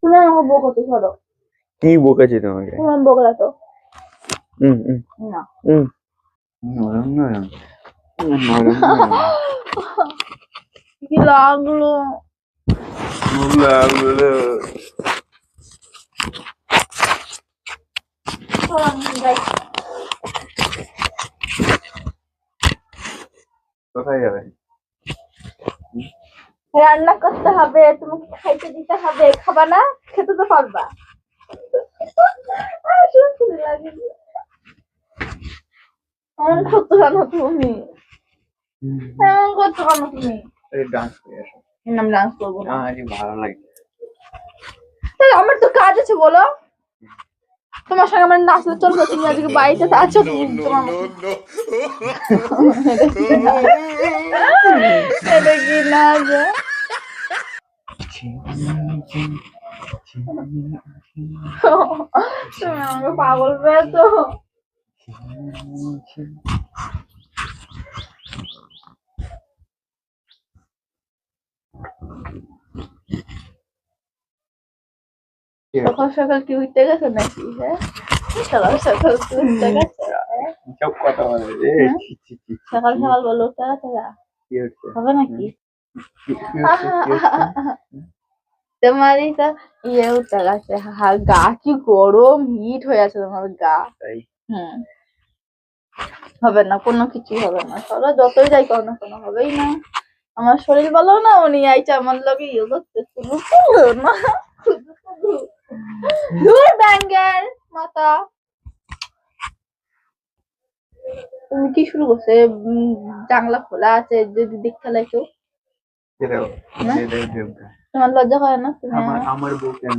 তুমি আমাকে বকতে ধরো। কি বকেছি তোমাকে? তুমি বকলা তো। না নরম নরম কি লাগলো লাগলো। কোথায় যাবে? রান্না করতে হবে, তোমাকে খাইতে দিতে হবে, খাবা না? খেতে তো পারবা। এমন করতে জানো তুমি? এমন করতে জানো তুমি? ডান্স করে আসো। আমি ডান্স করবো না। আরে ভালো লাগে। আমার তো কাজ আছে, বলো। তোমার সঙ্গে আমার নাচলে চলবে? তুমি আজকে বাড়িতে আছো, এটা কি না যে তুমি আমাকে পাগল পেয়েছো। সকাল সকাল কি উঠতে গেছে নাকি? হ্যাঁ, সকাল সকাল কি উঠতে গেছে? সব কথা বলে রে। সকাল সকাল বলো উঠতে গেছে, হবে নাকি? তোমারই তো ইয়ে উঠতে গেছে, গা কি গরম, হিট হয়ে আছে তোমার গা। হবে না, কোনো কিছু হবে না। চলো যতই যাই কোনো কোনো হবেই না। আমার শরীর ভালো না, উনি আইছে আমার লগে ইয়ে করতে শুরু না। দূর ব্যাঙ্গের মাথা। তুমি কি শুরু করছে? জানলা খোলা আছে, যদি দেখতে লাগছো। তোমার লজ্জা হয় না? তুমি আমার বউ কেন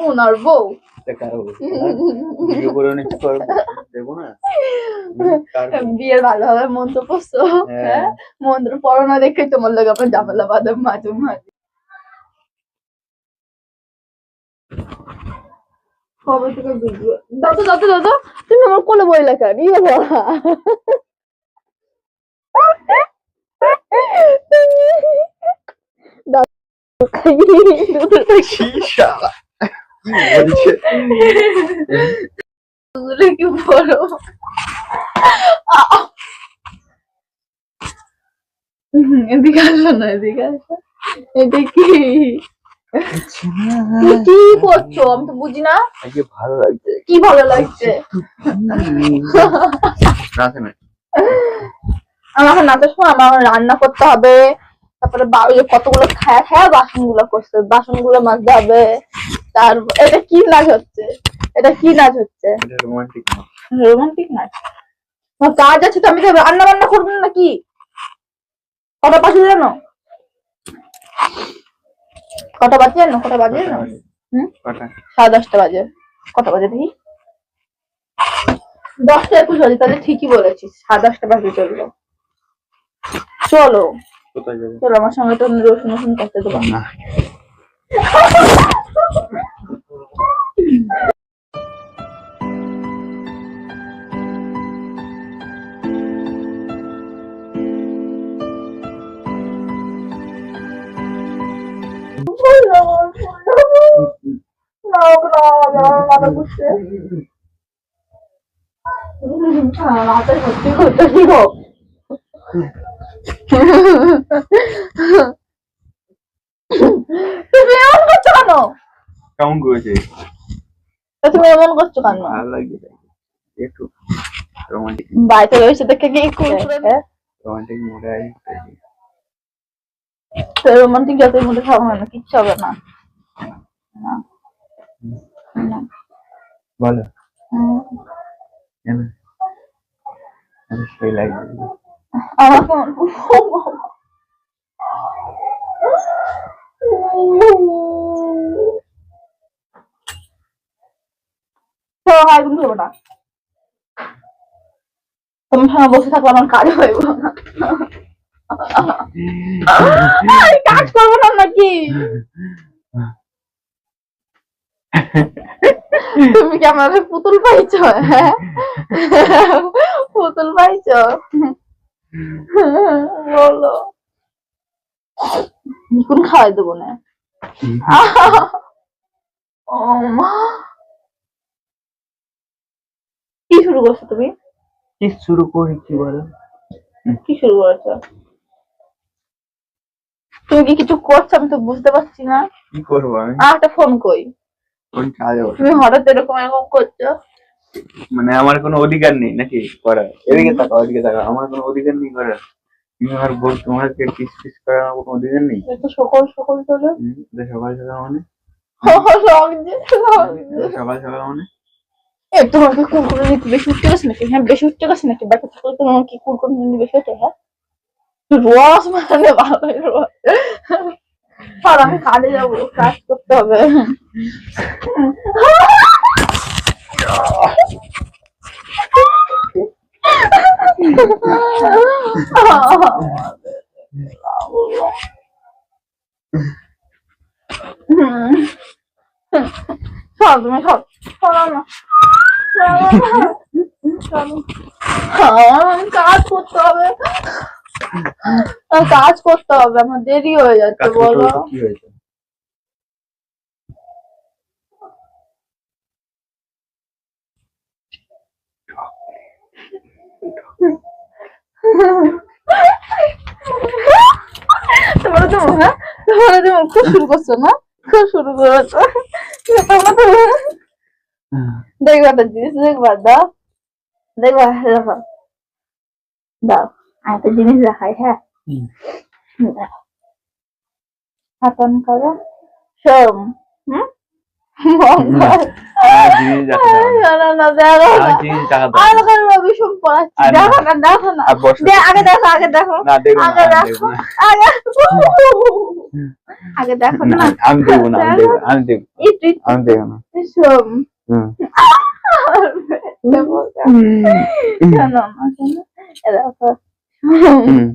ওনার বউ বিয়ের ভালোভাবে মন্ত্র পড়ছো? হ্যাঁ, মন্ত্র পড়ো না দেখে তোমার লোক আপনার ঝামেলা বাঁধে মাঝে মাঝে। কবে থেকে ভিডিও দাদা দাদা দাদা তুমি আমার কোলে বই লেখা নিয়ে পড়া। কি বলো? এদিকে আসো না, এদিকে আসো। এটা কি কি করছো? আমি তো বুঝি না। ভালো লাগছে। কি ভালো লাগছে? আমার নাচের সময় আমার রান্না করতে হবে, তারপরে কতগুলো খায়া খায়া বাসন গুলো করতে, বাসন গুলো মাজতে হবে। তারপর এটা কি নাচ হচ্ছে? এটা কি নাচ হচ্ছে? রোমান্টিক নাচ। রোমান্টিক নাচ? আমার কাজ আছে তো, আমি রান্না বান্না করবো না নাকি? কটা বাজে জানো? কটা বাজে জানো? কটা বাজে জানো? 10:30 বাজে। কটা বাজে দেখি? 10:21 বাজে। তাহলে ঠিকই বলেছিস, 10:30 বাজে চললো। চলো চলো আমার সঙ্গে তো রসুন রসুন করতে দেবো না। মাথা সত্যি করতে দিব। তুমি এমন করছো কেন? কেমন করেছে? তুমি এমন করছো কেন? ভালো লাগছে একটু রোমান্টিক। বাড়িতে রয়েছে দেখে কি করবে? রোমান্টিক মোড়ে আসবে। রোমান্টিক যতই মোটে খাবো না, কিচ্ছু হবে না। বলো সেই লাগবে আমাকে। না তোমার সঙ্গে বসে থাকলে আমার কাজ হইব না। কাজ করবো না নাকি? তুমি কি আমার পুতুল পাইছ? হ্যাঁ, পুতুল পাইছ? বলো কোন খাওয়াই দেবো না? ও মা, কি শুরু করছো তুমি? কি শুরু করি কি বলো? কি শুরু করেছো? তুমি কি কিছু করছো? আমি তো বুঝতে পারছি না। কি করবো আমি? আর একটা ফোন কই? কোন কাজে বসে? তুমি হঠাৎ এরকম এরকম করছো। মানে আমার কোনো অধিকার নেই নাকি করার? এদিকে তাকাও, এদিকে তাকাও, আমার কোনো অধিকার নেই করার? তুমি আমার বল, তোমাকে কিস ফিস করার আমার কোনো অধিকার নেই। একটু সকাল সকাল চলো। সকাল সকাল মানে? লাগছে, লাগছে। সকাল সকাল মানে? এই তোমার কি কুরকুরে নিতে বেশি উঠতে গেছে নাকি? হ্যাঁ, বেশি উঠতে গেছে নাকি? ব্যাটা থাকলে তোমার কি কুরকুরে নিতে বেশি হচ্ছে? হ্যাঁ, রস মানে ভালোই রস। আর আমি কাজে যাবো, কাজ করতে হবে। সব তুমি সব সরাও না, আমার কাজ করতে হবে। কাজ করতে হবে, আমার দেরি হয়ে যাচ্ছে। কাজ করতে বলো হবে তো কি হয়েছে? তোমরা তো হ্যাঁ, তোমরা তো খুব শুরু করছো না, খুব শুরু করেছো। তোমরা তো দেখবা একটা জিনিস, দেখবা দাও, দেখবা দেখো, দাও আর একটা জিনিস দেখাই। হ্যাঁ, দেখো, হাতন করো, সোম, হুম, মঙ্গল। জিনিস দেখা যাবে না। না, না, না, দেখো না। আমার জিনিস দেখা যাবে আর না। ওখানে বিষম পড়াচ্ছি, আর না। দেখো না, দেখো না। আর বসো। আগে দেখো, আগে দেখো, না দেখবো না, আগে আমি দেখো, দেখবো না। আগে আগে দেখো না, না। আমি দেখবো না, আমি দেখবো, আমি দেখবো, একটু আমি দেখবো না। সোম। হুম। শোনো না, শোনো, এ দেখো। হুম।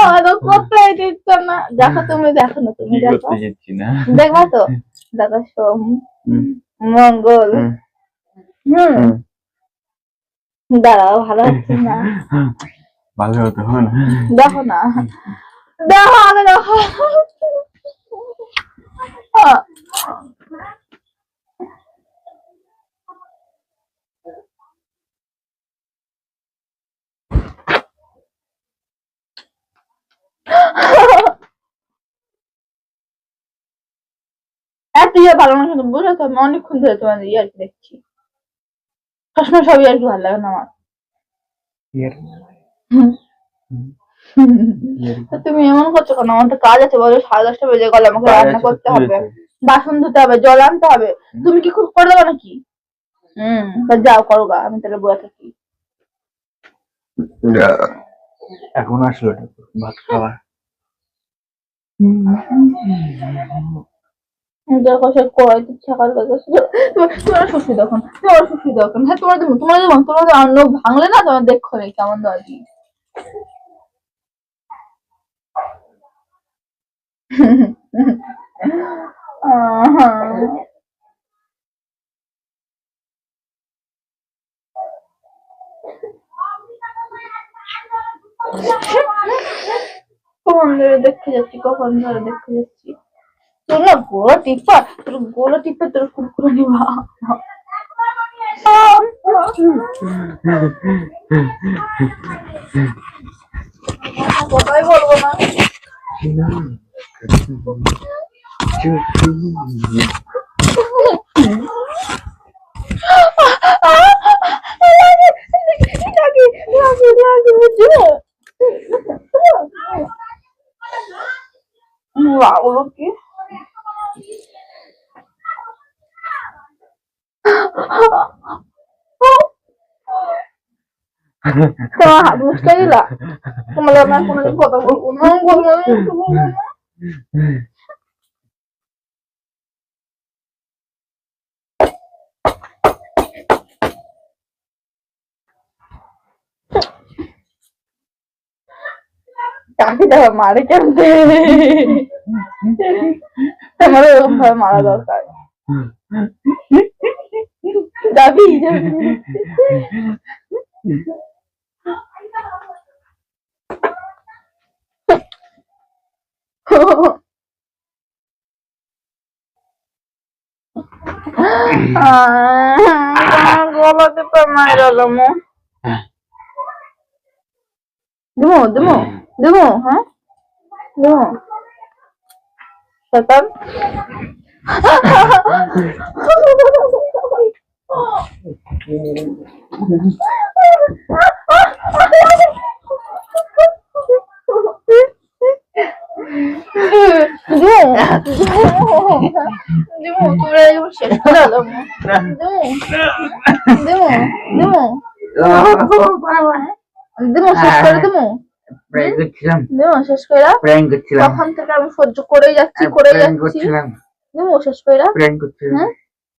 আমার তো করতেই দিচ্ছে না। দেখো, তুমি দেখো না, তুমি কি দেখো, করতে যাচ্ছি না? দেখবা তো, দেখো সোম, হুম। মঙ্গল, হুম। হুম, হুম। দাঁড়াও, ভালো হচ্ছে না। ভালো হতো না। দেখো না, দেখো, আগে দেখো। এত ইয়ে ভালো না, কিন্তু বুঝেছো, আমি অনেকক্ষণ ধরে তোমাদের ইয়ার্কি দেখছি। সবসময় সব ইয়ার্কি ভালো লাগে না আমার। তো তুমি এমন করছো কেন? আমার তো কাজ আছে, বলো, 10:30 বেজে গেল, আমাকে রান্না করতে হবে, বাসন ধুতে হবে, জল আনতে হবে। তুমি কি খুব করে দেবো নাকি? তা যাও করো গা, আমি তাহলে বয়ে থাকি। এখন আসলো ভাত খাওয়ার। দেখো, সে কড়াইতে ছাকাল গেছে। তোমার শ্বশুর দেখুন, তোমার শ্বশুর দেখুন। হ্যাঁ, তোমার দেবো, তোমার দেবো, তোমার অন্য ভাঙলে না, তোমার দেখো নেই কেমন দরজি। কখন ধরে দেখতে যাচ্ছি, কখন ধরে দেখতে যাচ্ছি। তোর না গোড়া টিপা, তোর গোড়া টিপে তোর কুরকুরে নিবা। কথাই বলবো না। বাবুলো কি তোমার হাত মুচকে দিলা, তোমার আমার কোনোদিন কথা বলবো না, বলবো না। কাকে যাবে মারে কেমতে, তোমার এরকম ভাবে মারা দরকার। যাবি যাবি। গলাতে তো মাইরা লমু দিমু দিমু দিমু হ্যাঁ দিমু শয়তান দিমু তোরা এবার শেষ করে লমু দিমু দিমু দিমু শেষ করে দিমু প্র্যাঙ্ক করছিলাম দিমু শেষ করে প্র্যাঙ্ক করছিলাম তখন থেকে আমি সহ্য করেই যাচ্ছি করেই যাচ্ছি দিমু শেষ করে প্র্যাঙ্ক করছিলাম